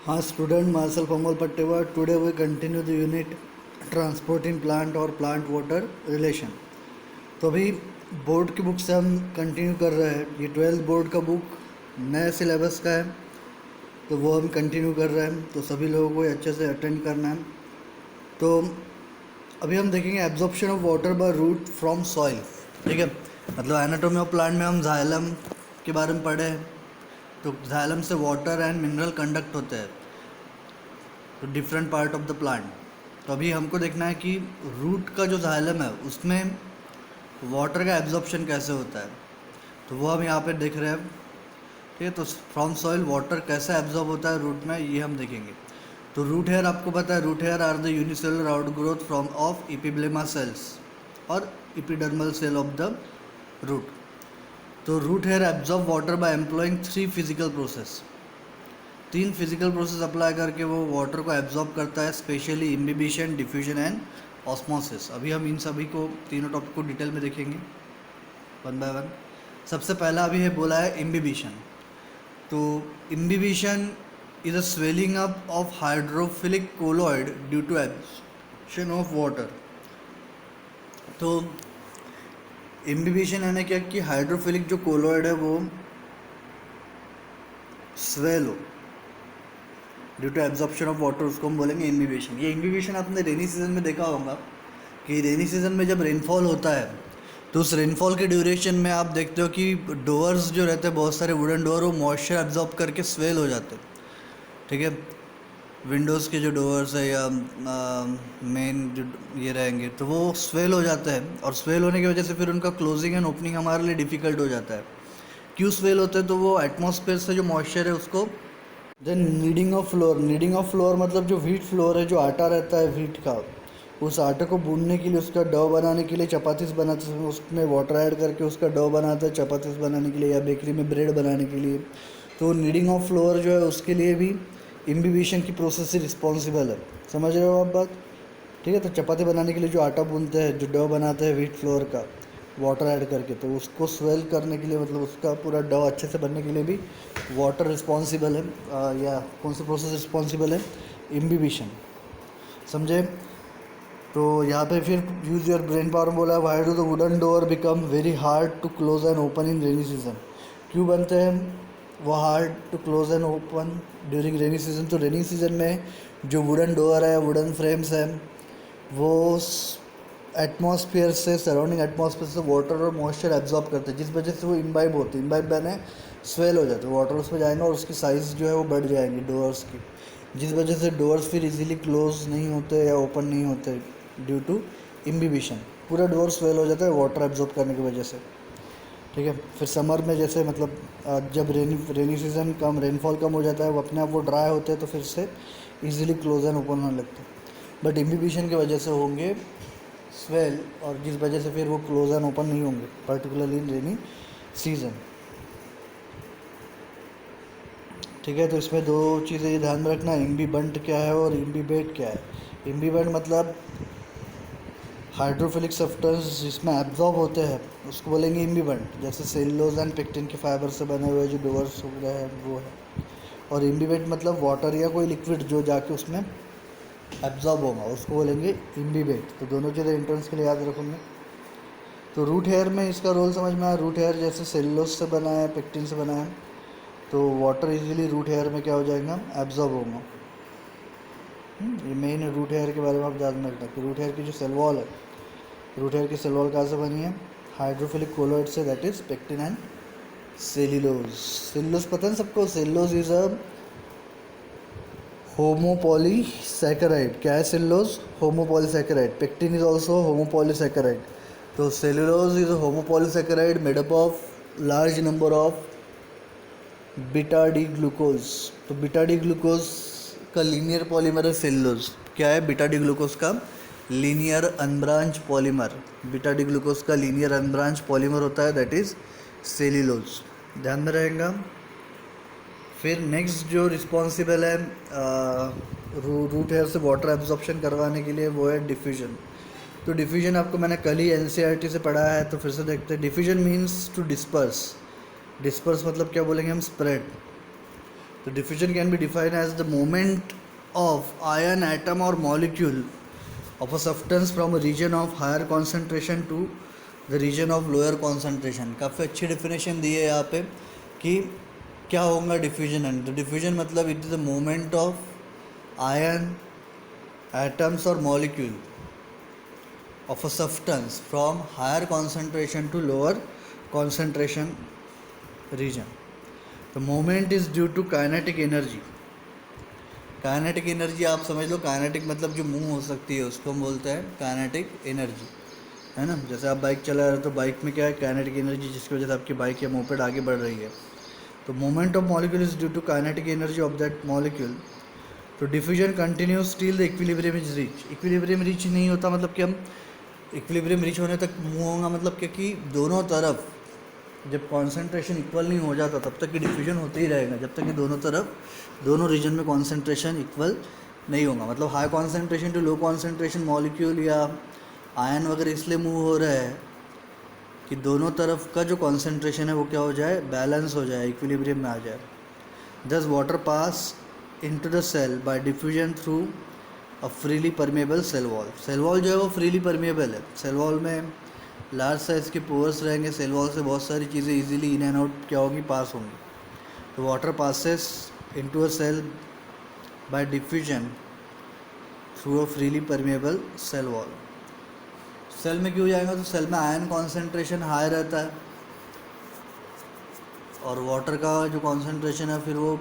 हाँ स्टूडेंट मार्शल कमल पट्टेवा today we continue the unit transport in plant और प्लांट वाटर रिलेशन। तो अभी बोर्ड की बुक से हम कंटिन्यू कर रहे हैं। ये 12th बोर्ड का बुक नए सिलेबस का है, तो वो हम कंटिन्यू कर रहे हैं। तो सभी लोगों को ये अच्छे से अटेंड करना है। तो अभी हम देखेंगे absorption of water by root from soil. ठीक है, मतलब एनाटोमी ऑफ प्लांट में हम जाइलम के बारे में पढ़े हैं। तो जाइलम से वाटर एंड मिनरल कंडक्ट होते हैं तो different part of the plant. तो अभी हमको देखना है कि रूट का जो जाइलम है उसमें वाटर का एब्जॉर्प्शन कैसे होता है। तो वो हम यहाँ पे देख रहे हैं। ठीक है, तो फ्रॉम सॉइल वाटर कैसे एब्जॉर्ब होता है रूट में, ये हम देखेंगे। तो रूट हेयर आपको पता है, root hair are the unicellular outgrowth from of epiblema cells और epidermal cell of the root. तो root hair absorb water by employing 3 physical process. 3 physical process apply करके वो वाटर को एब्जॉर्ब करता है, specially imbibition, diffusion and osmosis. अभी हम इन सभी को तीनों टॉपिक को डिटेल में देखेंगे वन बाय वन। सबसे पहला अभी है बोला है इम्बिबिशन। तो imbibition is a swelling up of hydrophilic colloid due to absorption of water. तो इम्बिबिशन यानी क्या कि हाइड्रोफिलिक जो कोलॉइड है वो स्वेल हो due to absorption of water, उसको हम बोलेंगे इम्बिबिशन। ये इम्बिबिशन आपने रेनी सीजन में देखा होगा कि रेनी सीजन में जब रेनफॉल होता है तो उस रेनफॉल के ड्यूरेशन में आप देखते हो कि डोअर्स जो रहते हैं, बहुत सारे वुडन डोअर, वो मॉइस्चर एब्जॉर्ब करके स्वेल हो जाते हैं। ठीक है, विंडोज़ के जो डोअर्स है या मेन जो ये रहेंगे तो वो स्वेल हो जाते हैं, और स्वेल होने की वजह से फिर उनका क्लोजिंग एंड ओपनिंग हमारे लिए डिफ़िकल्ट हो जाता है। क्यों स्वेल होते हैं? तो वो एटमॉस्फेयर से जो मॉइस्चर है उसको। Then kneading of flour. Kneading of flour मतलब जो व्हीट फ्लोर है, जो आटा रहता है व्हीट का, उस आटे को भूनने के लिए, उसका डो बनाने के लिए चपातीस बनाते हैं, उसमें वाटर ऐड करके उसका डो बनाते हैं चपातीस बनाने के लिए या बेकरी में ब्रेड बनाने के लिए। तो नीडिंग ऑफ फ्लोर जो है उसके लिए भी इम्बिबिशन की प्रोसेस से रिस्पॉन्सिबल है। समझ रहे हो आप बात? ठीक है, तो चपाती बनाने के लिए जो आटा भूनते हैं, जो डो बनाते हैं व्हीट फ्लोर का वाटर ऐड करके, तो उसको स्वेल करने के लिए, मतलब उसका पूरा डो अच्छे से बनने के लिए भी वाटर रिस्पॉन्सिबल है। या कौन सी प्रोसेस रिस्पॉन्सिबल है? इम्बिबिशन। समझे? तो यहाँ पे फिर यूज योर ब्रेन पावर में बोला है, why do the wooden door become very hard to close and open in rainy season. क्यों बनते हैं वो hard to close and open during rainy season? तो रेनी सीजन में जो वुडन डोर है, वुडन फ्रेम्स हैं, वो एटमॉस्फेयर से, सराउंडिंग एटमॉस्फेयर से वाटर और मॉइस्चर एब्जॉर्ब करते हैं, जिस वजह से वो इम्बाइब होते हैं। इम्बाइब बने स्वेल हो जाते हैं, वाटर उसमें जाएंगे और उसकी साइज़ जो है वो बढ़ जाएगी डोर्स की, जिस वजह से डोर्स फिर इजीली क्लोज नहीं होते या ओपन नहीं होते ड्यू टू इम्बिबिशन। पूरा डोर स्वेल हो जाता है वाटर एब्जॉर्ब करने की वजह से। ठीक है, फिर समर में जैसे मतलब जब रेनी सीजन कम, रेनफॉल कम हो जाता है, वो अपने आप वो ड्राई होते हैं तो फिर से इजीली क्लोज एंड ओपन होने लगते हैं। बट इम्बिबिशन की वजह से होंगे स्वेल, और जिस वजह से फिर वो क्लोज एंड ओपन नहीं होंगे, पर्टिकुलरली इन रेनी सीजन। ठीक है, तो इसमें दो चीज़ें ये ध्यान में रखना, इम्बिबंट क्या है और इम्बिबेट क्या है। इम्बिबंट मतलब हाइड्रोफिलिक सब्सटेंस जिसमें एब्जॉर्ब होते हैं उसको बोलेंगे इम्बिबंट, जैसे सेलुलोज एंड पेक्टिन के फाइबर से बने हुए जो डोअर्स हो रहे हैं वो है। और इम्बिबेट मतलब वाटर या कोई लिक्विड जो जाके उसमें एब्जॉर्ब होगा, उसको बोलेंगे इम्बिबेट। तो दोनों चीज़ें एंट्रेंस के लिए याद रखूँगे। तो रूट हेयर में इसका रोल समझ में आया। रूट हेयर जैसे सेलुलोज से बना है, पेक्टिन से बना है, तो वाटर इजीली रूट हेयर में क्या हो जाएगा? एब्जॉर्ब होगा। ये मेन रूट हेयर के बारे में आप याद में रखना कि रूट हेयर की जो सेल वॉल है, रूट हेयर की सेल वॉल कहाँ से बनी है? हाइड्रोफिलिक कोलॉइड से, that is pectin and cellulose. Cellulose पता है सबको? Cellulose is a homopolysaccharide. क्या है cellulose? Homopolysaccharide. Pectin is also homopolysaccharide. तो cellulose is a homopolysaccharide made up of large number of beta D glucose. तो beta D glucose का linear polymer है cellulose. क्या है? बीटा डी ग्लूकोज का linear unbranch polymer. Beta D glucose का linear unbranch polymer होता है, that is cellulose. ध्यान में रहेगा। फिर नेक्स्ट जो रिस्पॉन्सिबल है रूट हेयर से वाटर एब्जॉर्प्शन करवाने के लिए, वो है डिफ्यूजन। तो डिफ्यूजन आपको मैंने कल ही एनसीईआरटी से पढ़ा है, तो फिर से देखते हैं। Diffusion means to disperse. Disperse मतलब क्या बोलेंगे हम? स्प्रेड। तो diffusion can be defined as the moment of ion atom और molecule of a substance from a region of higher concentration to the region of lower concentration. काफ़ी अच्छी definition दी है यहाँ पे कि क्या होगा डिफ्यूजन एंड द डिफ्यूजन मतलब it is the movement of ion atoms और molecule of a substance from higher concentration to lower concentration region. The movement is due to kinetic energy. Kinetic energy आप समझ लो, kinetic मतलब जो move हो सकती है उसको हम बोलते हैं काइनेटिक एनर्जी, है ना। जैसे आप बाइक चला रहे हो तो बाइक में क्या है, काइनेटिक एनर्जी, जिसकी वजह से आपकी बाइक या मोपेड आगे बढ़ रही है। तो movement of molecule is due to kinetic energy of that molecule. तो diffusion continues till the equilibrium is reach. Equilibrium reach नहीं होता मतलब कि हम इक्विलिब्रियम रीच होने तक मूव होगा, मतलब कि दोनों तरफ जब कॉन्सेंट्रेशन इक्वल नहीं हो जाता तब तक कि डिफ्यूजन होते ही रहेगा, जब तक कि दोनों तरफ दोनों रीजन में कॉन्सेंट्रेशन इक्वल नहीं होगा। मतलब high concentration to low concentration molecule या आयन वगैरह इसलिए मूव हो रहा है कि दोनों तरफ का जो कॉन्सेंट्रेशन है वो क्या हो जाए, बैलेंस हो जाए, इक्विलिब्रियम में आ जाए। Thus water pass into the cell by diffusion through a freely permeable cell wall. Cell wall जो है वो फ्रीली परमेबल है। सेल वॉल में लार्ज साइज़ के पोर्स रहेंगे, सेल वॉल से बहुत सारी चीज़ें इजीली इन एंड आउट क्या होगी, पास होंगी। तो water passes into a cell by diffusion through a freely permeable cell wall. Cell में क्यों जाएगा, तो सेल में आयन कॉन्सेंट्रेशन हाई रहता है और वाटर का जो कॉन्सेंट्रेशन है फिर वो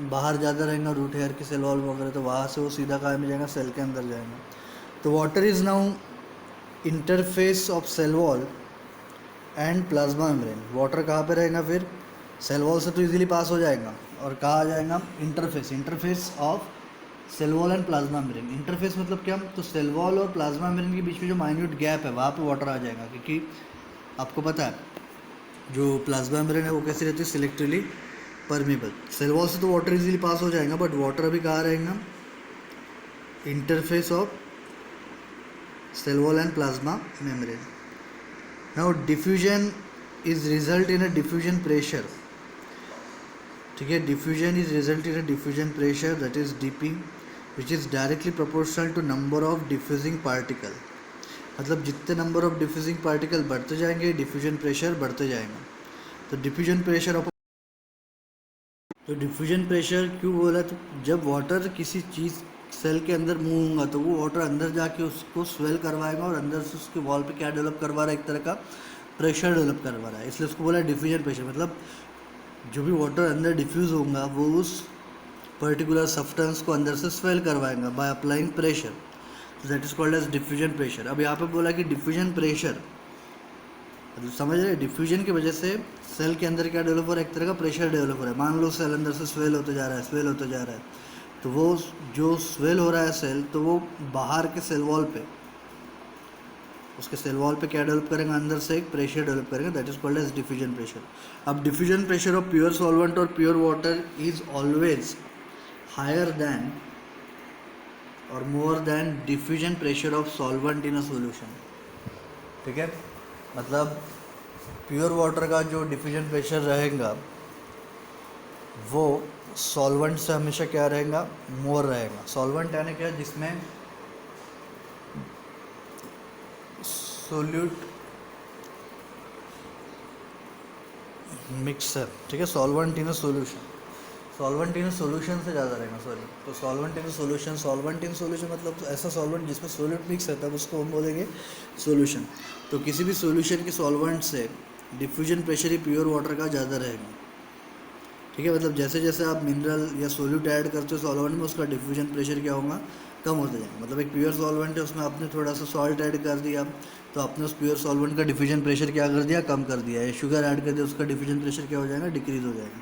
बाहर ज़्यादा रहेगा, रूट हेयर की सेल वॉल वगैरह, तो वहाँ से वो सीधा कहाँ में जाएगा, सेल के अंदर जाएगा। तो water is now interface of cell wall and plasma membrane. Water कहाँ पे रहेगा, फिर सेल वॉल से तो इजीली पास हो जाएगा और कहाँ आ जाएगा, interface, interface of cell wall and plasma membrane. Interface मतलब क्या, तो सेल वॉल और प्लाज्मा मेम्ब्रेन के बीच में जो माइन्यूट गैप है वहाँ पे वाटर आ जाएगा, क्योंकि आपको पता है जो प्लाज्मा मेम्ब्रेन है वो कैसी रहती है, सिलेक्टिवली परमेबल। सेल वॉल से तो वाटर इजीली पास हो जाएगा, बट वाटर अभी कहाँ रहेगा, interface of cell wall and plasma membrane. Now diffusion is result in a diffusion pressure. ठीक है, diffusion is result in a diffusion pressure, that is dP, which is directly proportional to number of diffusing particle. मतलब जितने number of diffusing particle बढ़ते जाएंगे diffusion pressure बढ़ते जाएगा। तो diffusion pressure of, तो डिफ्यूजन प्रेशर क्यों बोला, तो जब वाटर किसी चीज़ सेल के अंदर मूव होगा तो वो वाटर अंदर जाके उसको स्वेल करवाएगा और अंदर से उसके वॉल पे क्या डेवलप करवा रहा है, एक तरह का प्रेशर डेवलप करवा रहा है, इसलिए उसको बोला डिफ्यूजन प्रेशर। मतलब जो भी वाटर अंदर डिफ्यूज़ होगा वो उस पर्टिकुलर सब्सटेंस को अंदर से स्वेल करवाएगा by applying pressure, that is called as diffusion pressure. अब यहाँ पे बोला कि डिफ्यूजन प्रेशर, मतलब समझ रहे, डिफ्यूजन की वजह से सेल के अंदर क्या डेवलप हो रहा है, एक तरह का प्रेशर डेवलप हो रहा है। मान लो सेल अंदर से स्वेल होते जा रहा है, स्वेल होते जा रहा है, तो वो जो स्वेल हो रहा है सेल, तो वो बाहर के सेल वॉल पे, उसके सेल वॉल पे क्या डेवलप करेंगे, अंदर से एक प्रेशर डेवलप करेंगे, that is called as diffusion pressure. अब diffusion pressure of pure solvent और pure water is always higher than और more than diffusion pressure of solvent in a solution. ठीक है, मतलब प्योर वाटर का जो डिफ्यूजन प्रेशर रहेगा वो सॉल्वेंट से हमेशा क्या रहेगा, मोर रहेगा। सॉल्वेंट यानी क्या, जिसमें सोल्यूट मिक्स है। ठीक है, solvent in a solution, solvent in solution से ज़्यादा रहेगा, सॉरी। तो solvent in solution, solvent in solution मतलब ऐसा सॉल्वेंट जिसमें सोल्यूट मिक्स रहता है उसको हम बोलेंगे सॉल्यूशन। तो किसी भी सॉल्यूशन के सॉल्वेंट से डिफ्यूजन प्रेशर ही प्योर वाटर का ज़्यादा रहेगा। ठीक है, मतलब जैसे जैसे आप मिनरल या सोल्यूट ऐड करते हो सॉल्वेंट में, उसका डिफ्यूजन प्रेशर क्या होगा, कम होता जाएगा। मतलब एक प्योर सॉल्वेंट है, उसमें आपने थोड़ा सा सॉल्ट ऐड कर दिया तो आपने उस प्योर सॉल्वेंट का डिफ्यूजन प्रेशर क्या कर दिया, कम कर दिया। या शुगर ऐड कर दिया, उसका डिफ्यूजन प्रेशर क्या हो जाएगा, डिक्रीज हो जाएगा।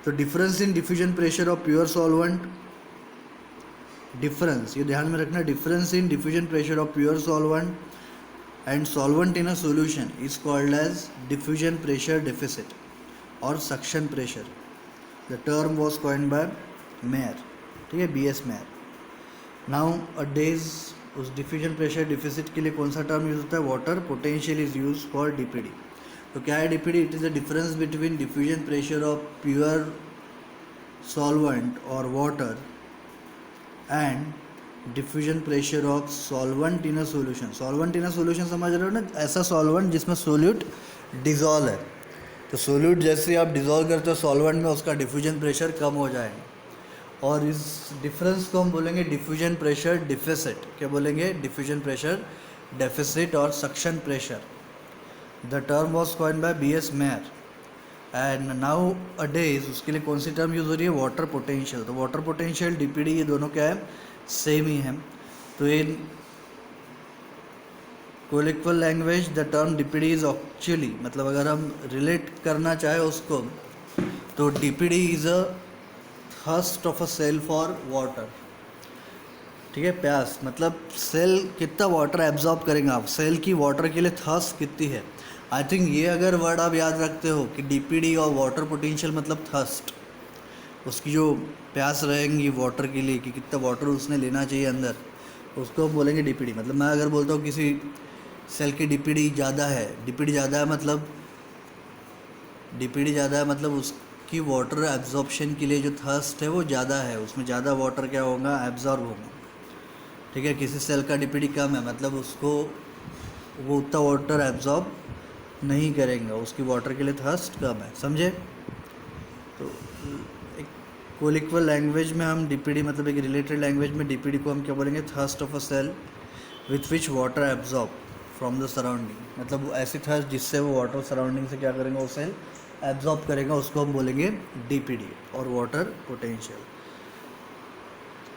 तो difference in diffusion pressure of pure solvent, difference ये ध्यान में रखना, difference in diffusion pressure of pure solvent and solvent in a solution is called as diffusion pressure deficit और suction pressure. The term was coined by Meyer. ठीक है, BS Meyer. Nowadays उस diffusion pressure deficit के लिए कौन सा term use होता है, water potential is use for DPD। तो क्या है DPD, it is the difference between diffusion pressure of pure solvent or water and diffusion pressure of solvent in a solution. Solvent in a solution समझ रहे हो ना, ऐसा solvent जिसमें solute dissolve है. तो solute जैसे आप dissolve करते हो solvent में, उसका diffusion pressure कम हो जाएगा. और इस डिफरेंस को हम बोलेंगे डिफ्यूजन प्रेशर डिफिसिट. क्या बोलेंगे? डिफ्यूजन प्रेशर डेफिसिट और suction pressure. The term was coined by B.S. Meyer and nowadays उसके लिए कौन सी टर्म यूज़ हो रही है? Water potential. तो वाटर पोटेंशियल DPD ये दोनों क्या है? सेम ही है. तो in colloquial language the term DPD is actually, मतलब अगर हम रिलेट करना चाहे उसको, तो DPD is a thirst of a cell for water. ठीक है, प्यास मतलब सेल कितना वाटर एब्जॉर्ब करेंगे आप, सेल की वाटर के लिए थर्स्ट कितनी है. आई थिंक ये अगर वर्ड आप याद रखते हो कि DPD और वाटर पोटेंशियल मतलब थर्स्ट, उसकी जो प्यास रहेंगी वाटर के लिए कि कितना वाटर उसने लेना चाहिए अंदर, उसको बोलेंगे DPD. मतलब मैं अगर बोलता हूँ किसी सेल की DPD ज़्यादा है, DPD ज़्यादा है मतलब उसकी वाटर एब्जॉर्प्शन के लिए जो थर्स्ट है वो ज़्यादा है, उसमें ज़्यादा वाटर क्या होगा? एब्जॉर्ब होगा. ठीक है, किसी सेल का DPD कम है मतलब उसको वो उतना वाटर एब्जॉर्ब नहीं करेंगे, उसकी वाटर के लिए थर्स्ट कम है. समझे? तो एक कोलिक्वल लैंग्वेज में हम DPD मतलब एक रिलेटेड लैंग्वेज में DPD को हम क्या बोलेंगे? Thirst of a cell with which water absorb from the surrounding. मतलब वो ऐसी थर्स्ट जिससे वो वाटर सराउंडिंग से क्या करेंगे? वो सेल एब्जॉर्ब करेगा, उसको हम बोलेंगे DPD. और वाटर पोटेंशियल,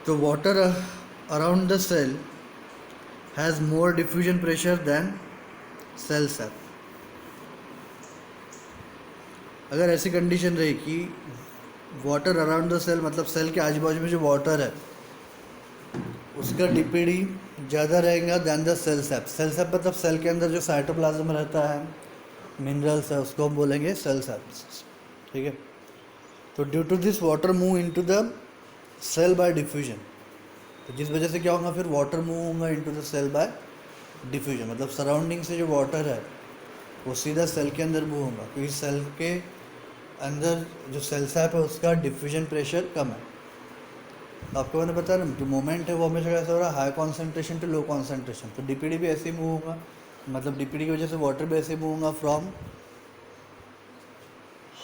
तो water around the cell has more diffusion pressure than cell sap. अगर ऐसी कंडीशन रही कि वाटर अराउंड द सेल मतलब सेल के आजू बाजू में जो वाटर है उसका DPD ज़्यादा रहेगा than the cell sap. Cell sap मतलब सेल के अंदर जो साइटोप्लाज्म रहता है, मिनरल्स है, उसको हम बोलेंगे सेल सैप्स. ठीक है, तो due to this water move into the cell by diffusion. तो जिस वजह से क्या होगा? फिर वाटर मूव होगा into the cell by diffusion. मतलब सराउंडिंग से जो वाटर है वो सीधा सेल के अंदर मूव होगा, क्योंकि सेल के अंदर जो सेल सैप है उसका डिफ्यूजन प्रेशर कम है. आपको मैंने बताया ना, जो मोमेंट है वो हमेशा कैसा हो रहा है? High concentration to low concentration. तो DPD भी ऐसे ही मूव होगा, मतलब DPD की वजह से वाटर भी ऐसे मूव होगा from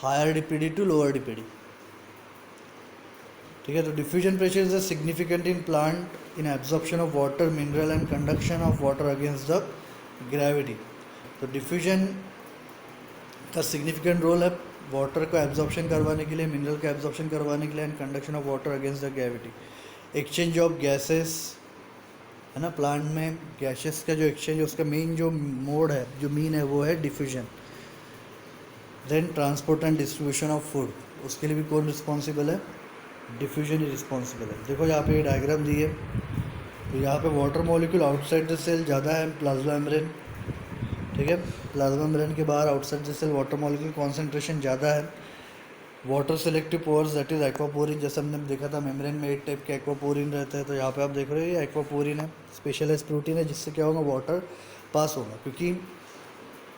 higher DPD to lower DPD. ठीक है, तो diffusion pressure is a significant in plant in absorption of water, mineral and conduction of water against the gravity. तो डिफ्यूजन का सिग्निफिकेंट रोल है वाटर को एब्जॉर्प्शन करवाने के लिए, मिनरल का एब्जॉर्प्शन करवाने के लिए, and conduction of water against the gravity. Exchange of gases है ना, प्लांट में गैसेस का जो एक्सचेंज है उसका मेन जो मोड है, जो मीन है, वो है diffusion. Then transport and distribution of food, उसके लिए भी कौन रिस्पॉन्सिबल है? डिफ्यूजन ही रिस्पॉन्सिबल है. देखो यहाँ पे ये डायग्राम दी है, तो यहाँ पे water molecule outside the cell ज़्यादा है प्लाज्मा मेम्ब्रेन. ठीक है, प्लाज्मा मेम्ब्रेन के बाहर outside the cell water molecule concentration ज़्यादा है. Water selective pores that is aquaporin, जैसे हमने देखा था मेम्ब्रेन में 8 टाइप के एक्वापोरिन रहते हैं. तो यहाँ पे आप देख रहे हो ये एक्वापोरिन है, स्पेशलाइज प्रोटीन है, जिससे क्या होगा? वाटर पास होगा. क्योंकि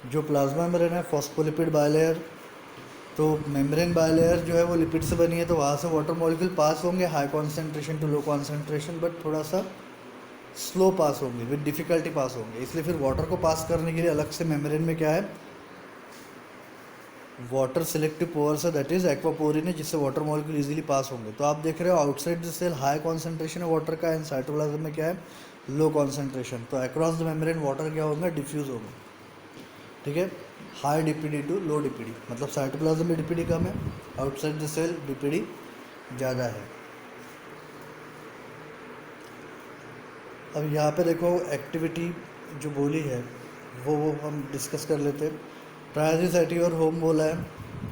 जो प्लाज्मा मेम्ब्रेन है फॉस्फोलिपिड बायलेयर, तो मेम्ब्रेन बायलेयर जो है वो लिपिड से बनी है, तो वहाँ से वाटर मॉलिक्यूल पास होंगे high concentration to low concentration, but थोड़ा सा स्लो पास होंगे, विद डिफ़िकल्टी पास होंगे. इसलिए फिर वाटर को पास करने के लिए अलग से मेम्ब्रेन में क्या है? वाटर सेलेक्टिव पोर्स है, दैट इज एक्वापोरिन है, जिससे वाटर मॉलिक्यूल इजीली पास होंगे. तो आप देख रहे हो outside the cell high concentration है वाटर का, एंड साइटोप्लाज्म में क्या है? Low concentration. तो अक्रॉस द मेम्ब्रेन वाटर क्या होगा? डिफ्यूज होगा. ठीक है, high DPD to low DPD, मतलब साइटोप्लाज्म में DPD कम है, आउटसाइड द सेल DPD ज़्यादा है. अब यहाँ पे देखो एक्टिविटी जो बोली है वो हम डिस्कस कर लेते हैं. Try this at your home बोला है.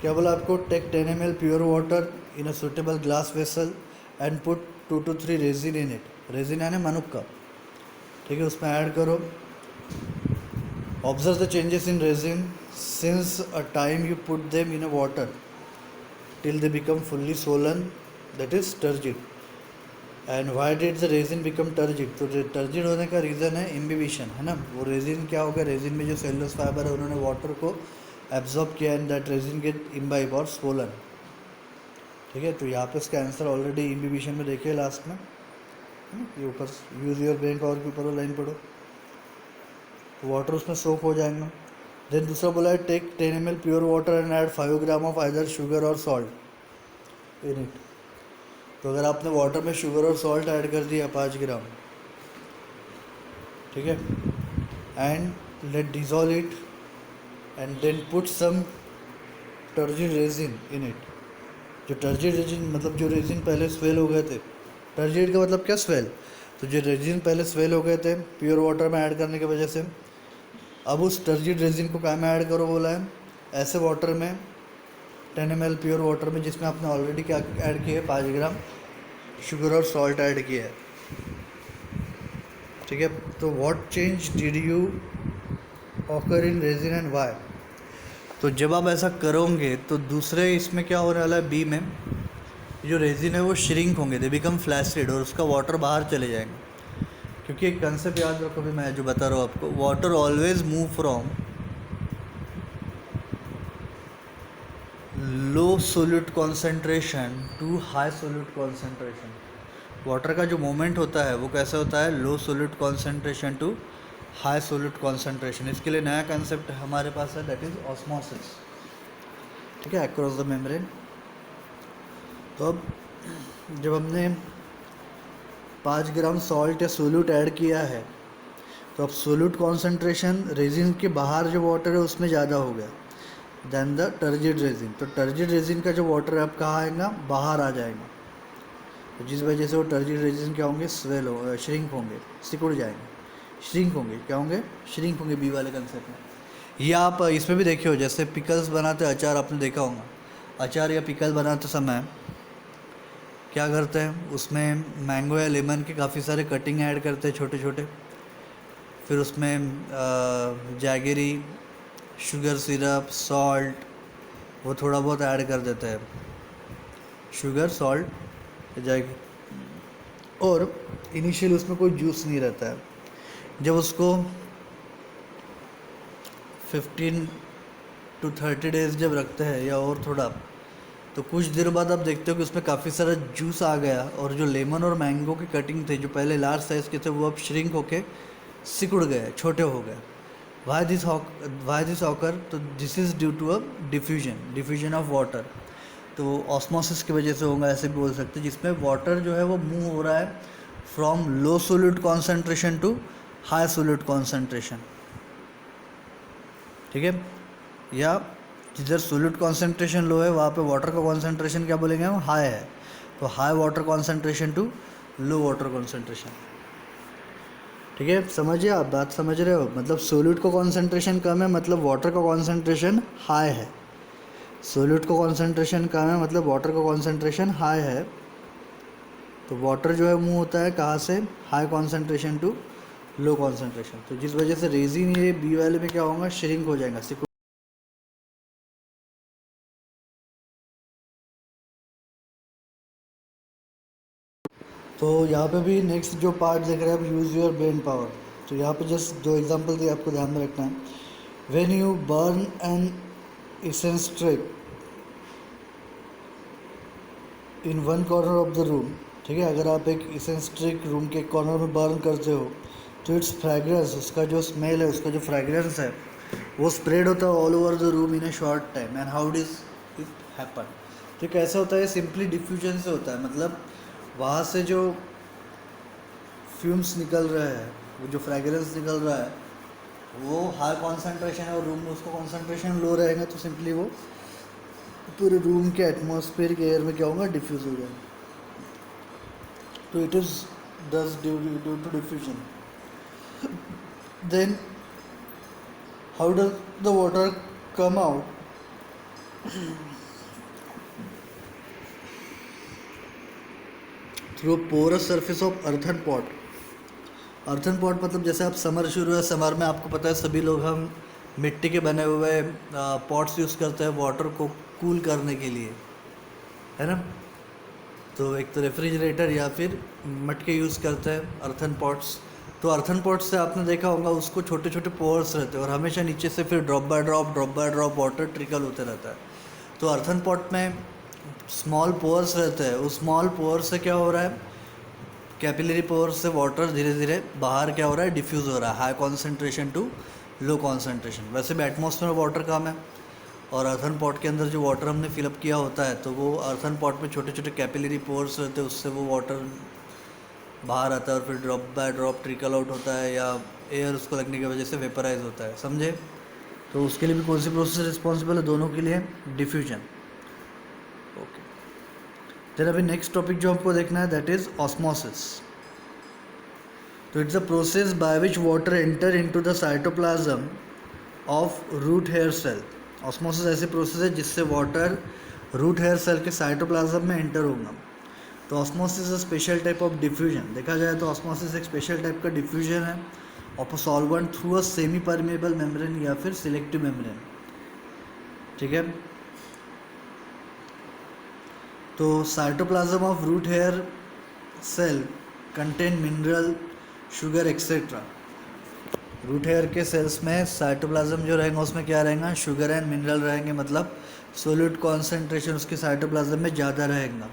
क्या बोला आपको? Take 10 ml pure water in a suitable glass vessel and put 2 to 3 raisin in it. Raisin यानी मनुक्का का. ठीक है, उसमें ऐड करो. Observe the changes in raisin since a time you put them in a water till they become fully swollen, that is turgid. And why did the raisin become turgid? तो turgid होने का reason है imbibition, है ना. वो resin क्या होगा? Resin में जो सेलुलोज फाइबर है उन्होंने वाटर को एब्जॉर्ब किया, and that resin get imbibe और स्वोलन. ठीक है, तो यहाँ पे इसका आंसर ऑलरेडी इम्बिबिशन में देखिए लास्ट में, है ना, ये ऊपर यूज योर ब्रेन पावर के ऊपर वो लाइन पढ़ो, वाटर उसमें सोक हो जाएगा। देन दूसरा बोला है take 10 ml pure water and add 5 gram of either sugar और सॉल्ट इन इट। तो अगर आपने वाटर में शुगर और सॉल्ट ऐड कर दिया 5 ग्राम, ठीक है, and let dissolve it and then put some turgid resin in it. जो टर्जिड रेजिन मतलब जो रेजिन पहले स्वेल हो गए थे, टर्जिड का मतलब क्या, स्वेल, तो जो रेजिन पहले स्वेल हो गए थे प्योर वाटर में ऐड करने की वजह से, अब उस टर्जिड रेजिन को क्या में ऐड करो बोला है, ऐसे वाटर में 10 ml प्योर वाटर में जिसमें आपने ऑलरेडी क्या ऐड किया है, 5 ग्राम शुगर और सॉल्ट ऐड किया है। ठीक है, तो what change did you occur in resin and why. तो जब आप ऐसा करोगे तो दूसरे इसमें क्या होने वाला है, बी में जो रेजिन है वो श्रिंक होंगे, दे बिकम फ्लैसिड, और उसका वाटर बाहर चले जाएंगे। क्योंकि एक कंसेप्ट याद रखो, भी मैं जो बता रहा हूँ आपको, water always move from low solute concentration to high solute concentration. Water का जो मोमेंट होता है वो कैसे होता है, low solute concentration to high solute concentration. इसके लिए नया कंसेप्ट हमारे पास है, दैट इज ऑस्मोसिस। ठीक है, अक्रॉस द मेम्ब्रेन। तो अब जब हमने 5 ग्राम सॉल्ट या सोल्यूट ऐड किया है, तो अब सोल्यूट कॉन्सेंट्रेशन रेजिन के बाहर जो वाटर है उसमें ज़्यादा हो गया दैन द टर्जिड रेजिन। तो टर्जिड रेजिन का जो वाटर है अब कहाँ आएगा, बाहर आ जाएगा, तो जिस वजह से वो टर्जिड रेजिन क्या होंगे, स्वेल हो, श्रिंक होंगे, सिकुड़ जाएंगे, श्रिंक होंगे, क्या होंगे, श्रिंक होंगे, बी वाले कंसेप्ट में। ये आप इसमें भी देखे हो, जैसे पिकल्स बनाते, अचार आपने देखा होगा, अचार या पिकल बनाते समय क्या करते हैं, उसमें मैंगो या लेमन के काफ़ी सारे कटिंग ऐड करते हैं छोटे छोटे, फिर उसमें जैगरी, शुगर सिरप, सॉल्ट, वो थोड़ा बहुत ऐड कर देते हैं, शुगर, सॉल्ट, जैगरी, और इनिशियल उसमें कोई जूस नहीं रहता है। जब उसको 15 to 30 डेज जब रखते हैं या और थोड़ा, तो कुछ देर बाद आप देखते हो कि उसमें काफ़ी सारा जूस आ गया, और जो लेमन और मैंगो की कटिंग थे जो पहले लार्ज साइज़ के थे वो अब श्रिंक होके सिकुड़ गए, छोटे हो गए। वाई दिस ऑकर, तो this is due to a diffusion of water. तो ऑस्मोसिस की वजह से होगा, ऐसे भी बोल सकते हैं, जिसमें वाटर जो है वो मूव हो रहा है from low solute concentration to high solute concentration. ठीक है, या जिधर सोल्यूट कॉन्सेंट्रेशन लो है वहाँ पे वाटर का कॉन्सेंट्रेशन क्या बोलेंगे हम, हाई है, तो high water concentration to low water concentration. ठीक है, समझिए, आप बात समझ रहे हो, मतलब सोल्यूट का कॉन्सेंट्रेशन कम है मतलब वाटर का कॉन्सेंट्रेशन हाई है, सोल्यूट का कॉन्सेंट्रेशन कम है मतलब वाटर का कॉन्सेंट्रेशन हाई है। तो वाटर जो है मूव होता है कहाँ से, high concentration to low concentration. तो जिस वजह से रेजिन ये बी वाले में क्या होगा, श्रिंक हो जाएगा, तो यहाँ पे भी नेक्स्ट जो पार्ट देख रहे हैं आप, यूज़ योर ब्रेन पावर। तो यहाँ पे जस्ट 2 एग्जांपल दिए, आपको ध्यान में रखना है। When you burn an essence stick in one corner of the room, ठीक है, अगर आप एक एसेंस स्ट्रिक रूम के कॉर्नर में बर्न करते हो तो इट्स फ्रेगरेंस, उसका जो स्मेल है, उसका जो फ्रेगरेंस है वो स्प्रेड होता है all over the room in A short time. And how डिज it happen, तो कैसे होता है, सिंपली डिफ्यूजन से होता है, मतलब वहाँ से जो फ्यूम्स निकल रहे हैं, वो जो फ्रेगरेंस निकल रहा है वो हाई कॉन्सेंट्रेशन है और रूम में उसका कॉन्सेंट्रेशन लो रहेगा, तो सिंपली वो पूरे रूम के एटमॉस्फेयर के एयर में क्या होगा, डिफ्यूज़ हो जाएगा। तो it is this due to diffusion. Then how does the water come out, through porous surface of earthen pot. Earthen pot मतलब जैसे आप समर शुरू है, समर में आपको पता है सभी लोग हम मिट्टी के बने हुए पॉट्स यूज़ करते हैं वाटर को कूल करने के लिए, है ना। तो एक तो रेफ्रिजरेटर या फिर मटके यूज़ करते हैं अर्थन पॉट्स। तो अर्थन पॉट्स से आपने देखा होगा उसको छोटे छोटे पोर्स रहते हैं और हमेशा नीचे से फिर drop by drop water trickle होते रहता है। तो अर्थन पॉट में स्मॉल पोर्स रहते हैं, उस स्मॉल पोर से क्या हो रहा है, कैपिलरी पोर से वाटर धीरे धीरे बाहर क्या हो रहा है, डिफ्यूज़ हो रहा है, high concentration to low concentration. वैसे भी एटमॉस्फेयर में वाटर कम है, और अर्थन पॉट के अंदर जो वाटर हमने फिलअप किया होता है, तो वो अर्थन पॉट में छोटे छोटे कैपिलरी पोर्स रहते हैं, उससे वो वाटर बाहर आता है और फिर drop by drop trickle out होता है, या एयर उसको लगने की वजह से वेपराइज होता है, समझे। तो उसके लिए भी कौन सी प्रोसेस रिस्पॉन्सिबल है, दोनों के लिए डिफ्यूजन। ओके, फिर अभी नेक्स्ट टॉपिक जो हमको देखना है दैट इज ऑस्मोसिस। तो it's a process by which water enter into the cytoplasm of root hair cell. Osmosis ऐसी प्रोसेस है जिससे वाटर रूट हेयर सेल के साइटोप्लाज्म में एंटर होगा। तो osmosis a special type of diffusion, देखा जाए तो ऑस्मोसिस एक स्पेशल टाइप का डिफ्यूजन है of a solvent through a semi permeable membrane या फिर सिलेक्टिव मेम्ब्रेन, ठीक है। तो cytoplasm of root hair cell contain mineral, sugar etcetera. Root hair के सेल्स में साइटोप्लाज्म जो रहेगा उसमें क्या रहेगा, शुगर एंड मिनरल रहेंगे, मतलब सोल्यूट कॉन्सेंट्रेशन उसके साइटोप्लाज्म में ज़्यादा रहेगा।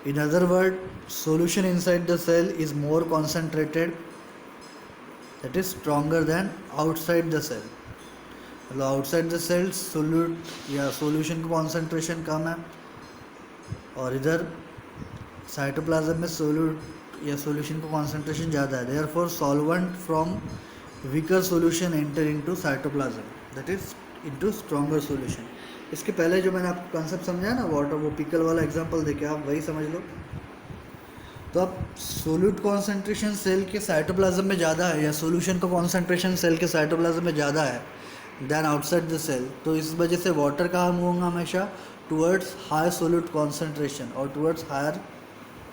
In other words, solution inside the cell is more concentrated, that is stronger than outside the cell. मतलब आउटसाइड द सेल सोल्यूट या सॉल्यूशन की कॉन्सेंट्रेशन कम है, और इधर साइटोप्लाज्म में सोल्यूट या सॉल्यूशन की कॉन्सेंट्रेशन ज़्यादा है। Therefore solvent from weaker solution enter into cytoplasm, that is into stronger solution. इसके पहले जो मैंने आपको कॉन्सेप्ट समझाया ना वाटर, वो पिकल वाला एग्जांपल देके आप वही समझ लो। तो अब सोल्यूट कॉन्सेंट्रेशन सेल के साइटोप्लाज्म में ज़्यादा है, या सॉल्यूशन का कॉन्सेंट्रेशन सेल के साइटोप्लाज्म में ज़्यादा है देन आउटसाइड द सेल, तो इस वजह से वाटर कहाँ मूव होगा, हमेशा टुवर्ड्स हाई सोल्यूट कॉन्सेंट्रेशन और towards higher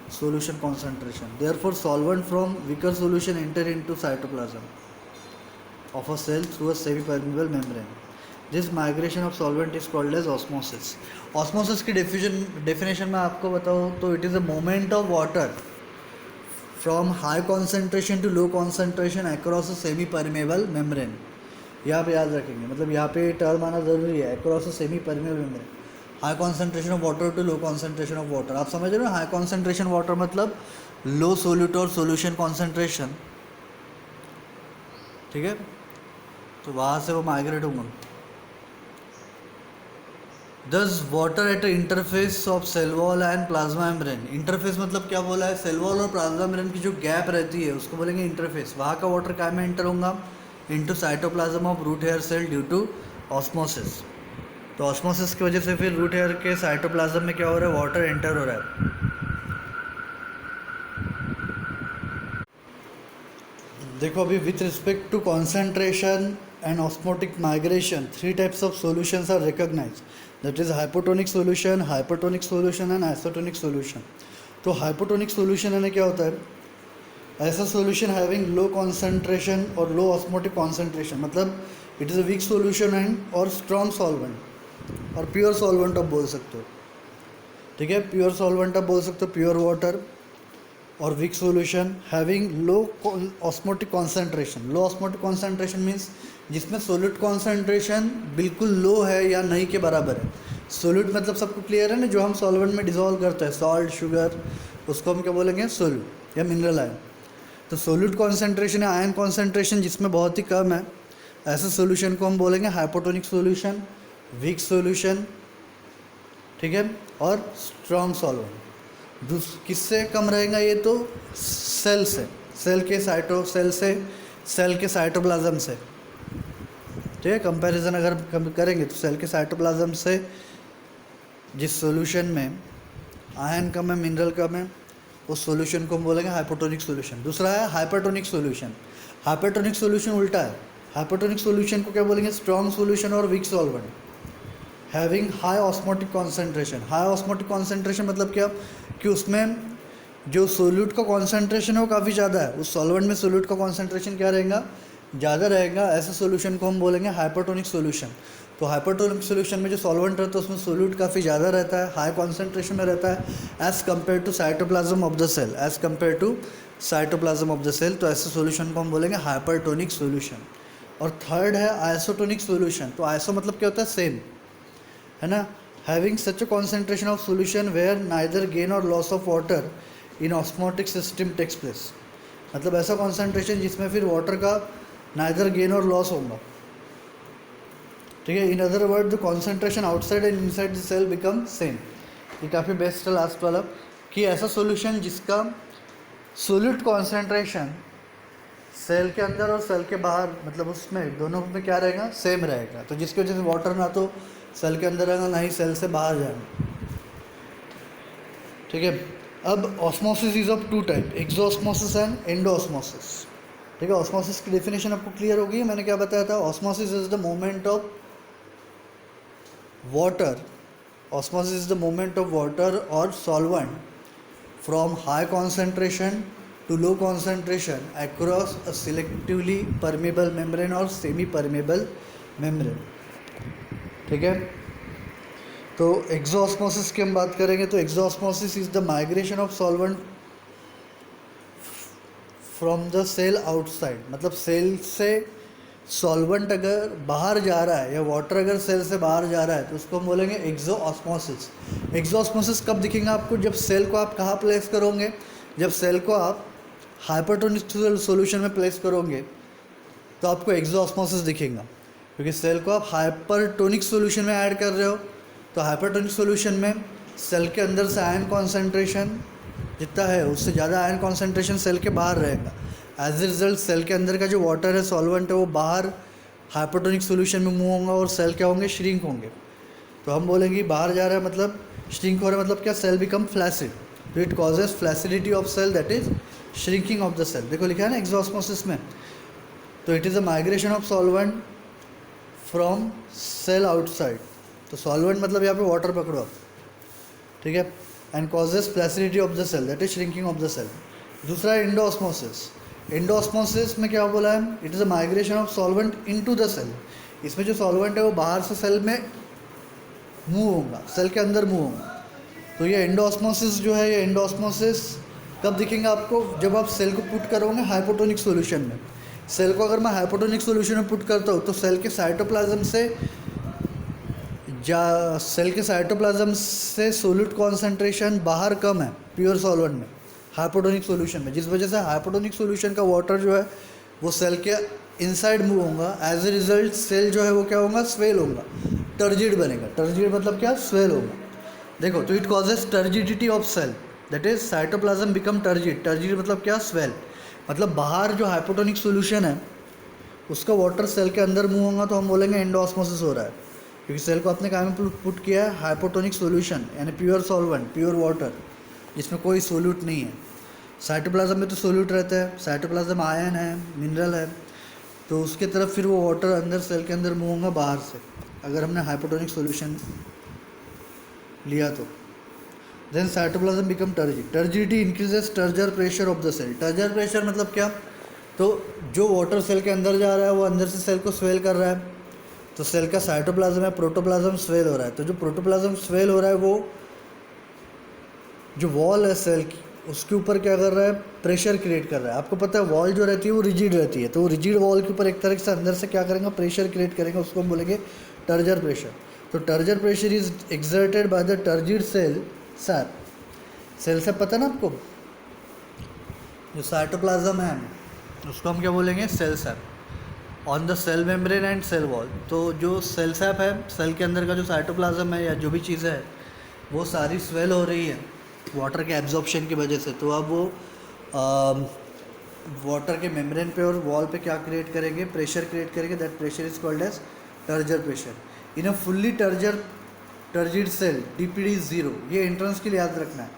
solution concentration. Therefore, solvent from weaker solution enter into cytoplasm of a cell through a semi-permeable membrane. This migration of solvent is called as osmosis. Osmosis की definition में आपको बताऊँ तो it is a movement of water from high concentration to low concentration across a semi-permeable membrane. यहाँ पे याद रखेंगे, मतलब यहाँ पे टर्म आना ज़रूरी है, across a semi-permeable membrane. High concentration of water to low concentration of water. आप समझ रहे हो, हाई कॉन्सेंट्रेशन वाटर मतलब लो सोल्यूट और सोल्यूशन कॉन्सेंट्रेशन, ठीक है। तो वहाँ से वो माइग्रेट होंगे। This water at interface of cell wall and plasma membrane. Interface मतलब क्या बोला है, सेल वॉल और प्लाज्मा मेम्ब्रेन की जो गैप रहती है उसको बोलेंगे इंटरफेस। वहाँ का वाटर क्या में एंटर होगा, into cytoplasm of root hair cell due to osmosis. तो ऑस्मोसिस की वजह से फिर रूट हेयर के साइटोप्लाज्म में क्या हो रहा है, वाटर एंटर हो रहा है। देखो अभी with respect to concentration and osmotic migration, 3 types of solutions are recognised, that is hypotonic solution, hypertonic solution and isotonic solution. तो हाइपोटोनिक सॉल्यूशन यानी क्या होता है, ऐसा सॉल्यूशन हैविंग लो कॉन्सेंट्रेशन और लो ऑस्मोटिक कॉन्सेंट्रेशन, मतलब it is a weak solution and और strong solvent और प्योर सॉल्वेंट आप बोल सकते हो, ठीक है। प्योर सॉल्वेंट आप बोल सकते हो प्योर वाटर, और weak solution having low osmotic concentration. Low osmotic concentration means जिसमें सोल्यूट कॉन्सेंट्रेशन बिल्कुल लो है या नहीं के बराबर है। सोल्यूट मतलब सबको क्लियर है ना, जो हम सॉल्वेंट में डिजोल्व करते हैं, सॉल्ट, शुगर, उसको हम क्या बोलेंगे, सोल्यूट या मिनरल आयन। तो सोल्यूट कॉन्सेंट्रेशन या आयन कॉन्सेंट्रेशन जिसमें बहुत ही कम है, ऐसे सोल्यूशन को हम बोलेंगे हाइपोटोनिक सोल्यूशन, वीक सॉल्यूशन, ठीक है, और स्ट्रॉन्ग सॉल्वेंट। किससे कम रहेगा ये, तो सेल से, सेल के साइटोप्लाज्म से, ठीक है। कंपैरिजन अगर करेंगे तो सेल के साइटोप्लाज्म से जिस सॉल्यूशन में आयन कम है, मिनरल कम है, उस सॉल्यूशन को हम बोलेंगे हाइपोटोनिक सॉल्यूशन। दूसरा है हाइपरटोनिक सॉल्यूशन। हाइपरटोनिक सॉल्यूशन उल्टा है, हाइपरटोनिक सॉल्यूशन को क्या बोलेंगे, स्ट्रॉन्ग सॉल्यूशन और weak solvent having high osmotic concentration. High osmotic concentration मतलब क्या, कि उसमें जो सोल्यूट का कॉन्सेंट्रेशन है वो काफ़ी ज़्यादा है, उस सॉल्वेंट में सोल्यूट का कॉन्सेंट्रेशन क्या रहेगा, ज़्यादा रहेगा। ऐसे सोल्यूशन को हम बोलेंगे हाइपरटोनिक सोल्यूशन। तो हाइपरटोनिक सोल्यूशन में जो सॉल्वेंट रहता है उसमें सोल्यूट काफ़ी ज़्यादा रहता है, हाई कॉन्सेंट्रेशन में रहता है, as compare to cytoplasm of the cell, as compare to cytoplasm of the cell. तो ऐसे सोल्यूशन को हम बोलेंगे हाइपरटोनिक सोल्यूशन। और थर्ड है आइसोटोनिक सोल्यूशन। तो आइसो मतलब क्या होता है, सेम। है ना, having such a concentration of solution where neither gain और loss of water in osmotic system takes place. मतलब ऐसा कॉन्सेंट्रेशन जिसमें फिर वाटर का नाइदर गेन और लॉस होगा, ठीक है। In other word the concentration outside and inside the cell become same. ये काफ़ी बेस्ट है लास्ट वाला, कि ऐसा सॉल्यूशन जिसका सोल्यूट कॉन्सेंट्रेशन सेल के अंदर और सेल के बाहर, मतलब उसमें दोनों में क्या रहेगा, सेम रहेगा। तो जिसकी वजह से वाटर ना तो सेल के अंदर रहेगा ना ही सेल से बाहर जाएगा, ठीक है। अब osmosis is of two type, exosmosis and endosmosis, ठीक है। ऑस्मोसिस की डेफिनेशन आपको क्लियर होगी, मैंने क्या बताया था। Osmosis is the movement of water, osmosis is the movement of water और solvent from high concentration to low concentration across a selectively permeable membrane और semi permeable membrane, ठीक है। तो एक्सोऑस्मोसिस की हम बात करेंगे तो exosmosis is the migration of solvent from the cell outside. मतलब सेल से सॉल्वेंट अगर बाहर जा रहा है या वाटर अगर सेल से बाहर जा रहा है तो उसको हम बोलेंगे एक्सोऑस्मोसिस। एक्सोऑस्मोसिस कब दिखेगा आपको, जब सेल को आप कहाँ प्लेस करोगे, जब सेल को आप हाइपरटोनिक सॉल्यूशन में प्लेस करोगे तो आपको एक्सोऑस्मोसिस दिखेगा, क्योंकि सेल को आप हाइपरटोनिक सॉल्यूशन में ऐड कर रहे हो। तो हाइपरटोनिक सॉल्यूशन में सेल के अंदर से आयन कॉन्सेंट्रेशन जितना है उससे ज़्यादा आयन कॉन्सेंट्रेशन सेल के बाहर रहेगा। एज ए रिजल्ट सेल के अंदर का जो वाटर है, सॉल्वेंट है, वो बाहर हाइपरटोनिक सॉल्यूशन में मूव होगा और सेल क्या होंगे, श्रिंक होंगे। तो हम बोलेंगे बाहर जा रहा है मतलब श्रिंक हो रहा है, मतलब क्या, सेल बिकम फ्लैसिड। तो it causes flaccidity of cell, that is shrinking of the cell. देखो लिखा है ना एक्सोऑस्मोसिस में। तो it is a migration of solvent from cell outside. तो सॉल्वेंट मतलब यहाँ पे वाटर पकड़ो आप, ठीक है। And causes flaccidity of the cell, that is shrinking of the cell. दूसरा है एंडोऑस्मोसिस। एंडोऑस्मोसिस में क्या बोला है, it is a migration of solvent into the cell. इसमें जो सॉल्वेंट है वो बाहर से सेल में मूव होगा, सेल के अंदर मूव होगा। तो ये एंडोऑस्मोसिस जो है, ये एंडोऑस्मोसिस कब दिखेंगे आपको, जब आप सेल को पुट करोगे हाइपोटोनिक सॉल्यूशन में। सेल को अगर मैं हाइपोटोनिक सॉल्यूशन में पुट करता हूँ तो सेल के साइटोप्लाज्म से सोल्यूट कॉन्सेंट्रेशन बाहर कम है प्योर सॉल्वेंट में, हाइपोटोनिक सॉल्यूशन में, जिस वजह से हाइपोटोनिक सॉल्यूशन का वाटर जो है वो सेल के इनसाइड मूव होगा। एज ए रिजल्ट सेल जो है वो क्या होगा, स्वेल होगा, टर्जिड बनेगा। टर्जिड मतलब क्या, स्वेल होगा। देखो, तो it causes turgidity of cell, that is cytoplasm become turgid. Turgid मतलब क्या, स्वेल। मतलब बाहर जो हाइपोटोनिक सॉल्यूशन है उसका वाटर सेल के अंदर मूव होगा तो हम बोलेंगे एंडोऑस्मोसिस हो रहा है, क्योंकि सेल को आपने कहाँ में पुट किया है, हाइपोटोनिक सॉल्यूशन, यानी प्योर सॉल्वेंट, प्योर वाटर, जिसमें कोई सोल्यूट नहीं है। साइटोप्लाज्म में तो सोल्यूट रहता है, साइटोप्लाज्म आयन है, मिनरल है, तो उसके तरफ फिर वो वाटर अंदर सेल के अंदर मूव होगा बाहर से, अगर हमने हाइपोटोनिक सॉल्यूशन लिया तो। Then cytoplasm become turgid. Turgidity increases turgor pressure of the cell. Turgor pressure मतलब क्या, तो जो वाटर सेल के अंदर जा रहा है वो अंदर से सेल को स्वेल कर रहा है। तो सेल का साइटोप्लाज्म है, प्रोटोप्लाज्म स्वेल हो रहा है। तो जो प्रोटोप्लाज्म स्वेल हो रहा है वो जो वॉल है सेल की उसके ऊपर क्या कर रहा है, प्रेशर क्रिएट कर रहा है। आपको पता है वॉल जो रहती है वो रिजिड रहती है, तो वो रिजिड वॉल के ऊपर एक तरह से अंदर से क्या करेंगे, प्रेशर क्रिएट करेंगे, उसको हम बोलेंगे टर्जर प्रेशर। तो turgor pressure is exerted by the turgid cell sap. Cell sap पता है ना आपको, जो साइटोप्लाज्म है उसको हम क्या बोलेंगे, cell sap on the cell membrane and cell wall. तो जो सेल सैप है, सेल के अंदर का जो साइटोप्लाज्म है या जो भी चीज़ है वो सारी स्वेल हो रही है वाटर के एब्जॉर्प्शन की वजह से। तो अब वो वाटर के मेम्ब्रेन पे और वॉल पे क्या क्रिएट करेंगे, प्रेशर क्रिएट करेंगे। That pressure is called as turgor pressure. In a fully turgid cell DPD zero, ये एंट्रेंस के लिए याद रखना है।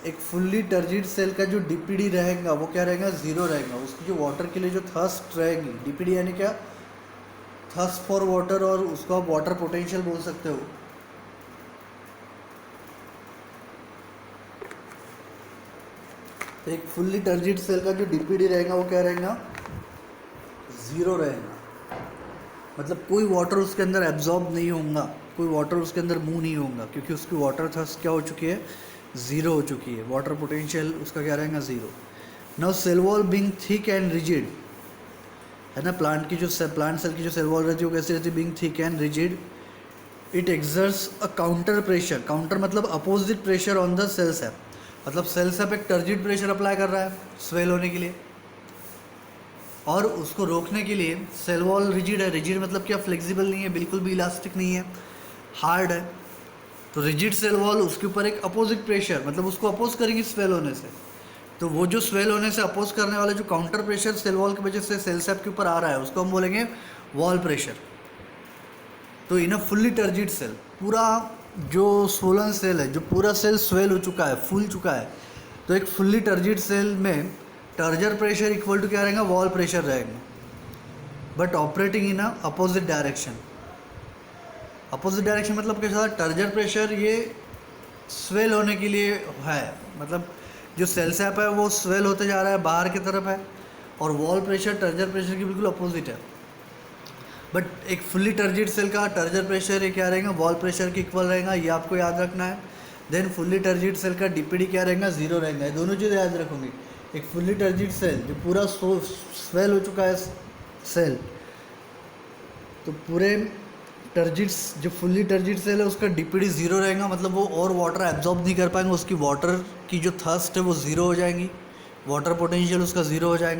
एक फुल्ली टर्जिड सेल का जो डीपीडी रहेगा वो क्या रहेगा, ज़ीरो रहेगा। उसकी जो वाटर के लिए जो थर्स्ट रहेगी, डीपीडी यानी क्या, थर्स्ट फॉर वाटर, और उसको आप वाटर पोटेंशियल बोल सकते हो। तो एक फुल्ली टर्जिड सेल का जो डीपीडी रहेगा वो क्या रहेगा, ज़ीरो रहेगा। मतलब कोई वाटर उसके अंदर एब्जॉर्ब नहीं होगा, कोई वाटर उसके अंदर मूव नहीं होगा, क्योंकि उसकी वाटर थर्स्ट क्या हो चुकी है, ज़ीरो हो चुकी है। वाटर पोटेंशियल उसका क्या रहेगा, zero. Now cell wall being thick and rigid, है ना, प्लांट सेल की जो सेल वॉल रहती है वो कैसी रहती है, being thick and rigid it exerts a counter pressure, counter मतलब opposite pressure on the cell sap, मतलब सेल सैप एक टर्जिड प्रेशर अप्लाई कर रहा है स्वेल होने के लिए, और उसको रोकने के लिए सेल वॉल रिजिड है, रिजिड मतलब क्या, फ्लेक्सिबल नहीं है, बिल्कुल भी इलास्टिक नहीं है, हार्ड है। तो रिजिड सेल वॉल, उसके ऊपर एक अपोजिट प्रेशर, मतलब उसको अपोज करेगी स्वेल होने से, तो वो जो स्वेल होने से अपोज करने वाला जो काउंटर प्रेशर सेल वॉल की वजह से सेल सैप के ऊपर आ रहा है उसको हम बोलेंगे वॉल प्रेशर। तो इन अ फुल्ली टर्जिड सेल, पूरा जो स्वोलन सेल है, जो पूरा सेल स्वेल हो चुका है, फूल चुका है, तो एक फुल्ली टर्जिड सेल में टर्जर प्रेशर इक्वल टू क्या रहेगा, वॉल प्रेशर रहेगा, but operating in a opposite direction. Opposite direction मतलब कैसा, टर्जर प्रेशर ये स्वेल होने के लिए है, मतलब जो सेल सैप है वो स्वेल होते जा रहा है, बाहर की तरफ है, और वॉल प्रेशर टर्जर प्रेशर की बिल्कुल अपोजिट है। बट एक फुल्ली टर्जिड सेल का टर्जर प्रेशर ये क्या रहेगा, वॉल प्रेशर के इक्वल रहेगा, ये आपको याद रखना है। देन फुल्ली टर्जिड सेल का डीपीडी क्या रहेगा, जीरो रहेगा, ये दोनों चीज़ें याद रखोगे। एक फुल्ली टर्जिड सेल जो पूरा स्वेल हो चुका है सेल, तो पूरे टर्जिड्स जो फुल्ली टर्जिड सेल है उसका डीपीडी ज़ीरो रहेगा, मतलब वो और वाटर एब्जॉर्ब नहीं कर पाएंगे, उसकी वाटर की जो थर्स्ट है वो ज़ीरो हो जाएंगी, वाटर पोटेंशियल उसका ज़ीरो हो जाएगा।